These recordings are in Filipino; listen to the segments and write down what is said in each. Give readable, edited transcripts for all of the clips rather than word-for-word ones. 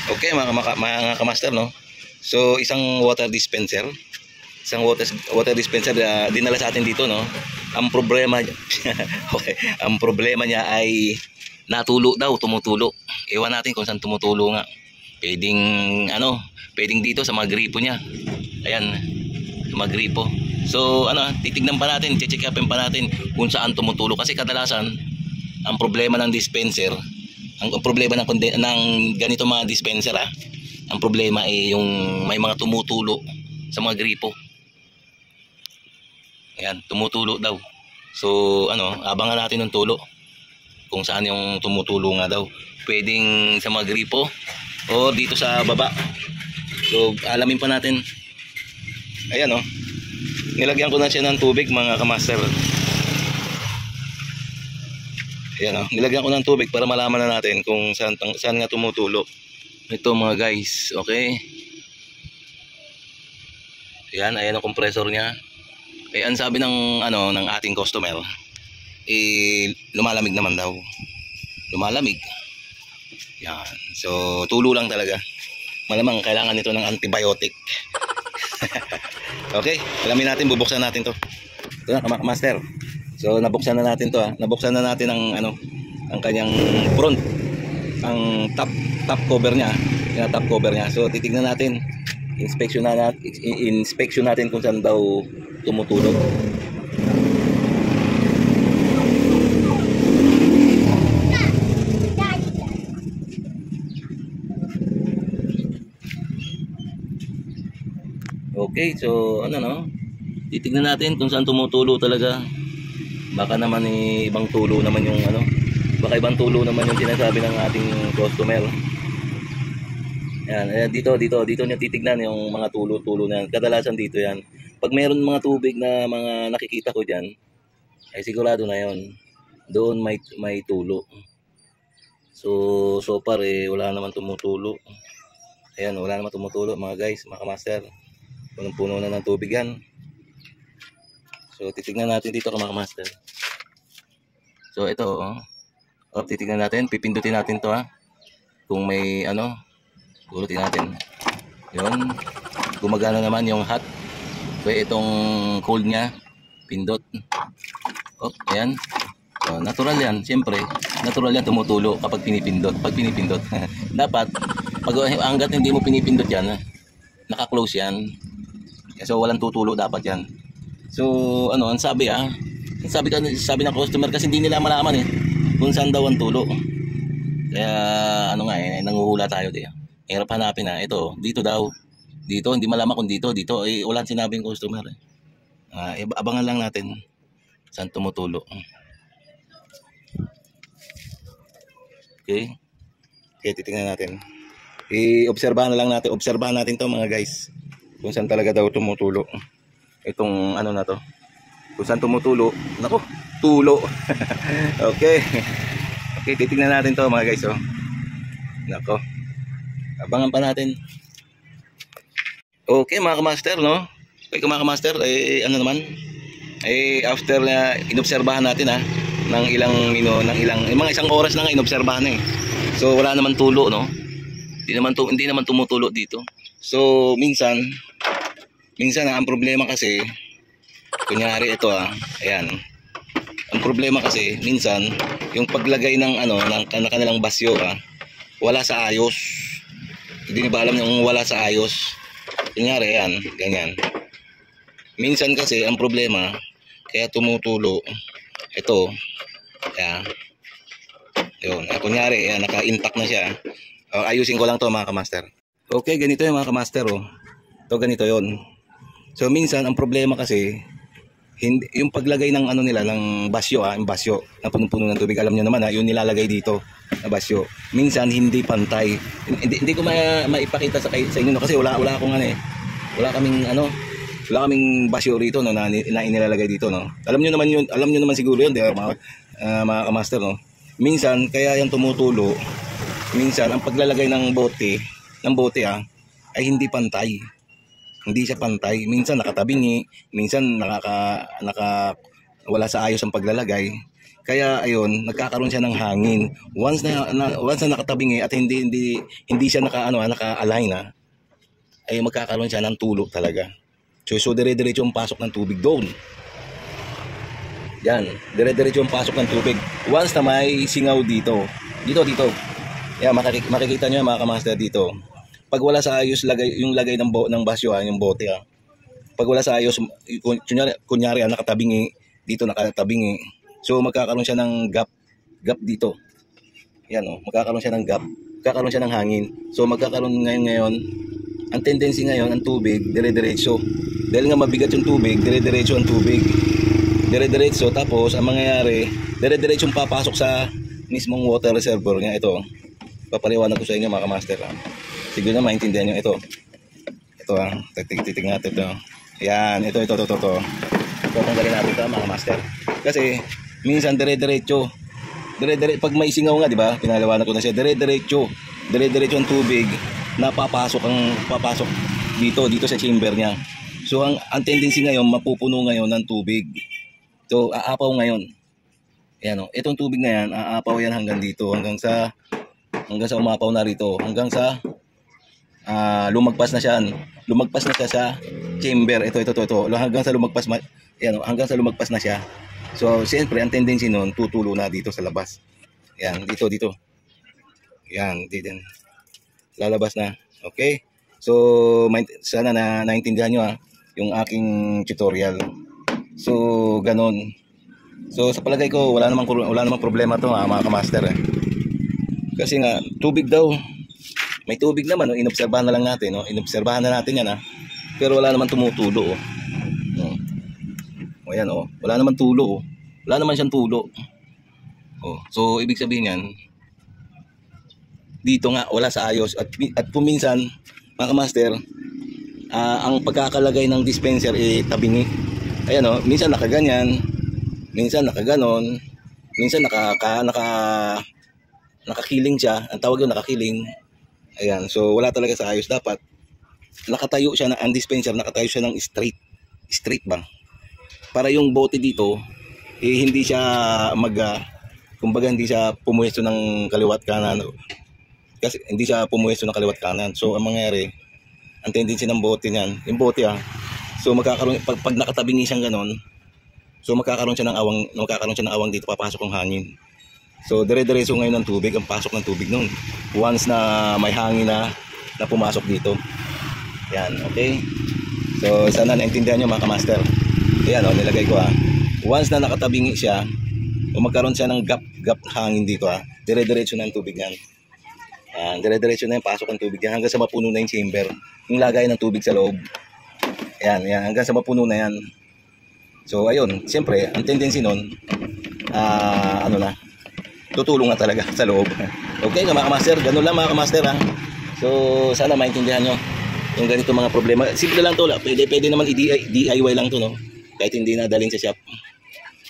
Okay mga kamaster, no? So isang water dispenser, water dispenser dinala sa atin dito, no? Ang problema okay, ang problema niya ay natulo daw, tumutulo. Ewan natin kung saan tumutulo nga. Pwedeng dito sa mga gripo niya. Ayan, sa mga gripo. So titignan pa natin, check upin pa natin kung saan tumutulo kasi kadalasan ang problema ng dispenser, ang problema ng ganito mga dispenser, ang problema ay yung may mga tumutulo sa mga gripo. Ayan, tumutulo daw. So abangan natin ng tulo kung saan yung tumutulo nga daw. Pwedeng sa mga gripo o dito sa baba. So alamin pa natin. Ayan, nilagyan ko na siya ng tubig mga kamaster. Ayan, nilagyan ko ng tubig para malaman na natin kung saan nga tumutulo. Ito mga guys, okay. Ayan ang compressor niya. Ang sabi ng ating customer, lumalamig naman daw. Lumalamig. Yan. So tulo lang talaga. Malamang kailangan nito ng antibiotic. Okay, alamin natin, bubuksan natin 'to. Ito na, master. So nabuksan na natin 'to, Nabuksan na natin ang kanyang front, ang top cover niya, yung top cover niya. So titingnan natin, inspection natin kung saan daw tumutulog. Okay, so titignan natin kung saan tumutulo talaga. Baka naman ibang tulo naman yung baka ibang tulo naman yung sinasabi ng ating customer. Ayan, dito niya titignan yung mga tulo na yan. Kadalasan dito yan. Pag mayroon mga tubig na mga nakikita ko diyan, ay sigurado na yon. Doon may tulo. So far wala naman tumutulo. Ayan, wala naman tumutulo mga guys, mga kamaster. Punong-puno na ng tubig yan. So titignan natin dito mga master. So ito titignan natin, pipindutin natin 'to kung may pulutin natin. 'Yun. Gumagana naman yung hot. So itong cold niya, pindot. Ayan. So natural yan, siyempre. Natural yan tumutulo kapag pinipindot. Pag pinipindot. Dapat pag hangga't hindi mo pinipindot yan, naka-close yan. So walang tutulo dapat yan. So ang sabi sabi ng customer kasi hindi nila malaman kung saan daw ang tulo. Kaya nanguhula tayo dito. Hirap hanapin ito, dito daw. Dito hindi malaman kung dito wala sinabing customer. Abangan lang natin saan tumutulo. Okay, titingnan natin. Obserbahan natin 'to mga guys. Kung saan talaga daw tumutulo itong na to, kung saan tumutulo. Nako, tulo. Okay, titingnan natin to mga guys. Nako, abangan pa natin. Okay mga kamaster, okay mga kamaster, after na inobserbahan natin ng mga isang oras na inobserbahan so wala naman tulo, hindi naman tumutulo dito. So minsan ang problema kasi, kunyari ito ayan. Ang problema kasi minsan yung paglagay ng kanilang basyo wala sa ayos. Hindi ba alam yung wala sa ayos. Kunyari ayan, ganyan. Minsan kasi ang problema kaya tumutulo ito. Ayan. Yun, kunyari ayan, naka-intact na siya. Ayusin ko lang to mga kamaster. Okay, ganito yung mga kamaster. Ito ganito yon. So minsan ang problema kasi yung paglagay ng nila ng basyo, yung basyo na punong-puno ng tubig, alam niyo naman yung nilalagay dito na basyo. Minsan hindi pantay. Hindi ko maipakita sa inyo kasi wala akong wala kaming basyo rito na inilalagay dito, Alam niyo naman siguro yun, mga kamaster, Minsan kaya yung tumutulo, minsan ang paglalagay ng bote ay hindi pantay. Hindi siya pantay. Minsan nakatabingi, minsan wala sa ayos ang paglalagay. Kaya ayun, nagkakaroon siya ng hangin. Once na nakatabingi at hindi siya naka-align ay magkakaroon siya ng tulo talaga. So dire-diretso yung pasok ng tubig doon. Yan, dire-diretso yung pasok ng tubig. Once na may singaw dito. Dito. Yan, makikita nyo mga kamaster dito. Pag wala sa ayos yung lagay ng basyo, yung bote. Pag wala sa ayos, kunyari nakatabingi, dito nakatabingi. So magkakaroon siya ng gap dito. Yan magkakaroon siya ng gap. Magkakaroon siya ng hangin. So magkakaroon ngayon, ang tendency ngayon, ang tubig, dire-diretso. Dahil nga mabigat yung tubig, dire-diretso ang tubig. Dire-diretso, tapos ang mangyayari, dire-diretso yung papasok sa mismong water reservoir niya. Ito, papaliwanag ko sa inyo mga kamaster. Siguro na maintindihan nyo ito. Ito titig natin ito. Yan, ito. Tatanggalin natin ito mga kamaster. Kasi, minsan dire-diretso. Pag may singaw nga, di ba? Pinaliwanag ko na siya. Dire-diretso ang tubig na papasok dito sa chamber niya. So ang tendency ngayon, mapupuno ngayon ng tubig. So aapaw ngayon. Ayan itong tubig na yan, aapaw yan hanggang dito, hanggang sa umapaw na rito, hanggang sa lumagpas na siya sa chamber. Ito. Hanggang sa lumagpas na siya. So siyempre ang tendency noon, tutulo na dito sa labas. Yan, dito. Yan, dito. Lalabas na. Okay? So sana na naintindihan nyo yung aking tutorial. So ganon. So sa palagay ko wala namang problema to mga kamaster. Kasi nga tubig daw. May tubig naman, inobserbahan na lang natin, inobserbahan na natin yan Pero wala naman tumutulo Ayan wala naman tulo Wala naman siyang tulo. So ibig sabihin yan, dito nga wala sa ayos at kung minsan mga kamaster, ang pagkakalagay ng dispenser tabingi. Ayan minsan nakaganyan, minsan nakaganon, minsan nakakiling siya. Ang tawag yun, nakakiling. Ayan, so wala talaga sa ayos. Dapat nakatayo siya ang dispenser, nakatayo siya ng straight ba? Para yung bote dito hindi siya kumbaga hindi siya pumuwesto ng kaliwat kanan. Kasi hindi siya pumuwesto ng kaliwat kanan. So ang mangyayari, ang tendency ng bote niyan, yung bote so magkakaroon pag nakatabingi siyang ganon, so magkakaroon siya ng awang dito, papasok ang hangin. So dire-diretso ngayon ng tubig, ang pasok ng tubig noon. Once na may hangin na pumasok dito. Yan, okay? So sana naintindihan niyo mga kamaster. Ayan nilagay ko Once na nakatabingi siya, o magkaroon siya ng gap hangin dito dire-diretso na ang tubig yan. Dire-diretso na yung pasok ng tubig yan hanggang sa mapuno na yung chamber, yung lagay ng tubig sa loob. Yan, hanggang sa mapuno na yan. So ayun, siyempre ang tendency nun tutulong na talaga sa loob. Okay mga kamaster, ganun lang mga kamaster So sana maintindihan nyo yung ganito mga problema. Simple lang to, pwede naman i-DIY lang to kahit hindi na dalhin sa shop.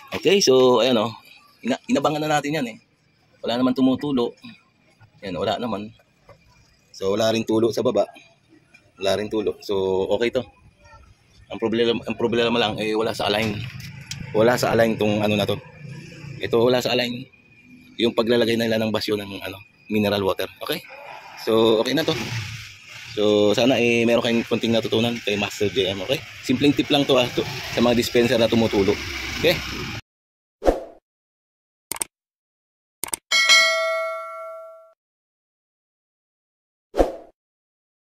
Okay, so ayun inabangan na natin yan wala naman tumutulo. Yan, wala naman. So wala ring tulo sa baba. Wala ring tulo. So okay to. Ang problema lang wala sa align. Wala sa align tong na to. Ito wala sa align. Yung paglalagay nila ng basyo ng mineral water. Okay? So okay na to. So sana meron kayong konting natutunan kay Master JM. Okay? Simpleng tip lang to sa mga dispenser na tumutulo. Okay?